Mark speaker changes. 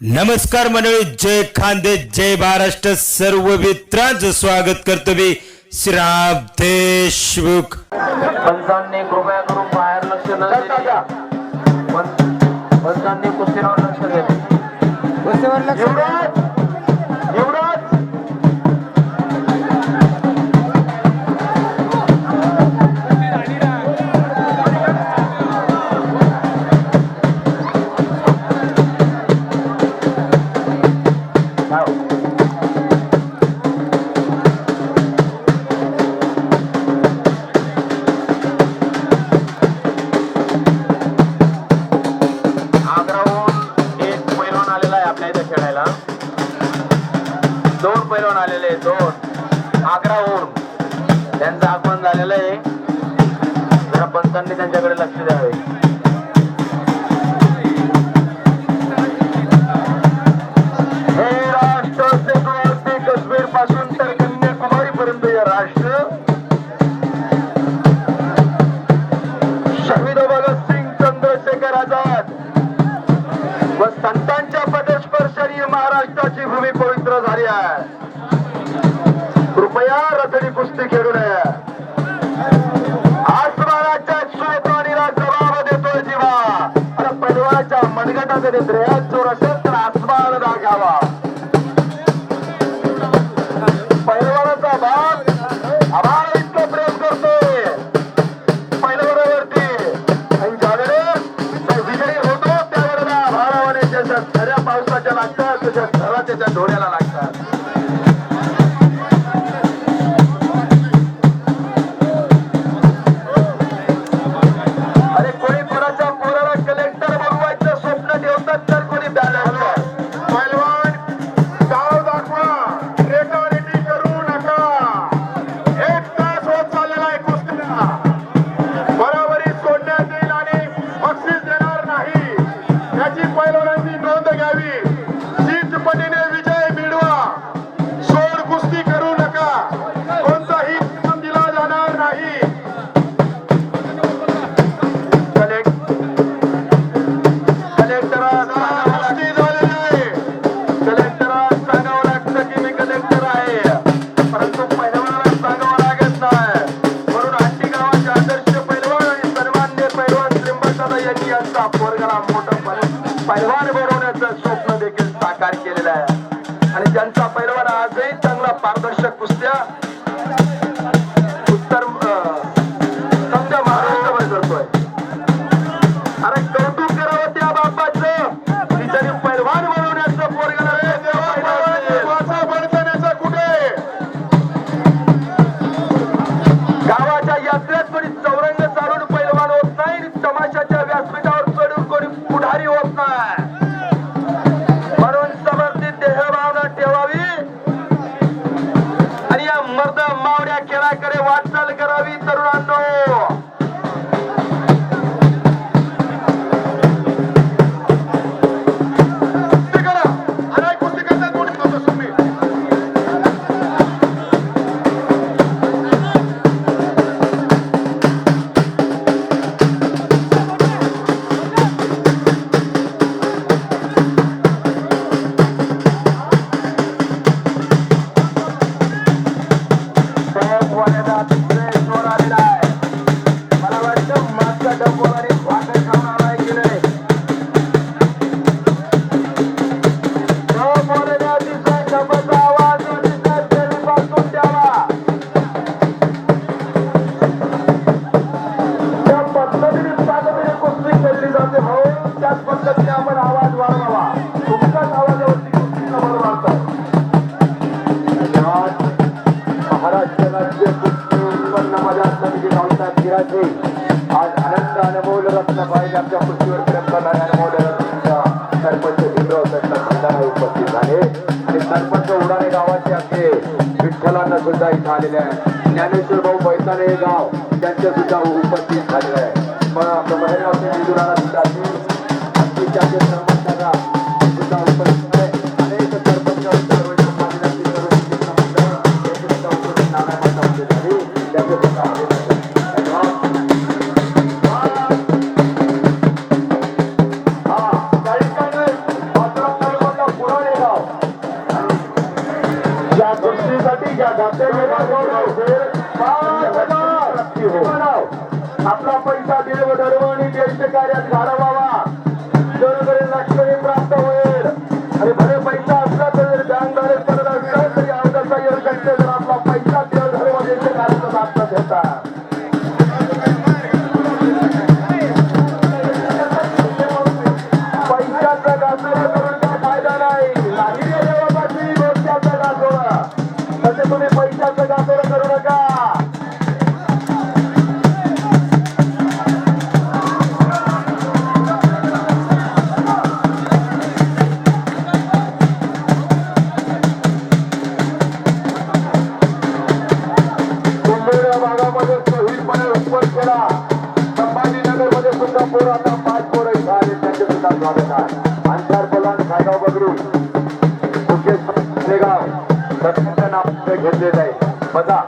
Speaker 1: नमस्कार मंडळी, जय खानदेश, जय महाराष्ट्र. सर्व मित्रांचं स्वागत करतो मी श्रीराम देशमुख.
Speaker 2: पंचांनी कृपया करून बाहेर लक्ष न द्या. पंचांनी कुस्तीवर लक्ष द्या. कुस्तीवर लक्ष द्या. दोन पैलवान आलेले, दोन आग्राहून त्यांचं आगमन झालेलं आहे. जरा पंचांनी त्यांच्याकडे लक्ष द्यावे. हे राष्ट्र ते काश्मीर पासून तर कन्याकुमारी पर्यंत हे राष्ट्र शहीद भगतसिंग, चंद्रशेखर आझाद व संतांच्या पदस्पर्शाने महाराष्ट्राची भूमी पवित्र झाली आहे. कृपया रथडी कुस्ती खेळू नये. आसमानाच्या सुळपाणीला जबाब देतोय जीवा. आणि पैलवानाच्या मनगटाकडे द्रेहात जोर असेल तर आसमान दाखावा. पैलवानाचा बाप आम्हाला इतकं प्रेम करतोय पैलवानावरती. आणि ज्यावेळेस विजयी होतो त्यावेळेला भारावाने त्याच्या खऱ्या पावसाच्या लागतात, त्याच्या घरा त्याच्या डोळ्याला लागतात. अरे कोणी कोणाच्या पोराला कलेक्टर बनवायचं स्वप्न ठेवतात, तर कोणी बॅलन्सर.
Speaker 3: पैलवान गाव दाखवा, रेटारेटी करू नका. 1 तास होत चाललेला आहे कुस्तीला. बरोबरी सोडण्यात येईल आणि बक्षीस देणार नाही याची पैलवानांनी नोंद घ्यावी. चितपटीने विजय मिळवा. सोड कुस्ती करू नका. कोणताही इनाम दिला जाणार नाही. कुस्ती झालेली आहे.
Speaker 2: कलेक्टराला सांगावं लागतं की मी कलेक्टर आहे, परंतु पैलवानाला सांगावं लागत नाही. म्हणून आंटी गावाचे आदर्श पैलवान आणि सन्मान्य पैलवान त्रिंबकदादा यांनी यांचा पोरगाला मोठं पैलवान बनवण्याचं स्वप्न देखील साकार केलेलं आहे. आणि त्यांचा पैलवान आजही चांगला पारदर्शक कुस्त्या उत्तर समजा महाराष्ट्रभर करतोय. अरे कौतुक करावं त्या बापाचं की त्यांनी पैलवान बनवण्याचं पोरगाला
Speaker 3: वाचा बळकण्याचा कुठे?
Speaker 2: गावाच्या यात्रेत कोणी चौरंग चालून पैलवान होत नाही. तमाशाच्या व्यासपीठावर चढून कोणी पुढारी होत नाही. म्हणून समर्थित देहभावना ठेवावी आणि या मर्द मावड्या खेळाकडे वाटचाल करावी. तरुणांनो,
Speaker 3: कुस्ती करा. अरे कुस्ती करतात कोणी नव्हतं तुम्ही.
Speaker 2: वाड्याला तिकडे जोर आलेला आहे. मला वाटतं मागच्या डब्बोलाने भाकर खाऊन आलाय की नाही. डब्बाचा आवाज पासून द्यावा. त्या पद्धतीने ताकदीने कुस्ती खेळली जाते भाऊ. त्याच पद्धतीने आपण आवाज वाढवावा. तुमच्याच आवाजावरती कुस्ती नंबर वाढतात. महाराष्ट्र राज्य कुस्ती उत्पन्न मजा समिती संस्था गिराचे आज अनंत अनमोल रत्न पाहिजे आमच्या कुस्तीवर प्रेम करणारे अनमोल रत्नांच्या सरपंच भीमराव सत्ता उपस्थित झाले. आणि सरपंच उडाणे गावाचे आमचे विठ्ठलांना सुद्धा इथं आलेले आहे. ज्ञानेश्वर भाऊ बैसाने हे गाव त्यांच्या सुद्धा उपस्थित झालेलं आहे. मग आपलं महेगावचे निधुराला सुद्धा सरपंचाचा सुद्धा उपस्थित आहे. अनेक सरपंच कुस्तीसाठी घ्या आपला पैसा देव धर्म आणि देश कार्यात घालवावा जनगणने लक्ष्मी प्राप्त होईल आणि भले पैसा असला तर बँक बॅलन्स करत असला तरी अवघडचा येऊ शकते जर आपला पैसा देव धर्म देश कार्याचा प्राप्त घेतात पैशाचा गाजोरा करून काय फायदा नाही नाही रे देवापाशी डोक्याचा गाजोरा तसे तुम्ही पैशाचा गाजोरा करू नका कुंभेरा भागामध्ये शहीदपणे उपवास केला संभाजीनगर मध्ये सुद्धा पोर आता 5 पोर झाले त्यांचे सुद्धा स्वागत आहे अंधार पोलांड खायगाव बगरू मुकेश शेगाव सगळ्यांचं नाव घेतले जाईल बघा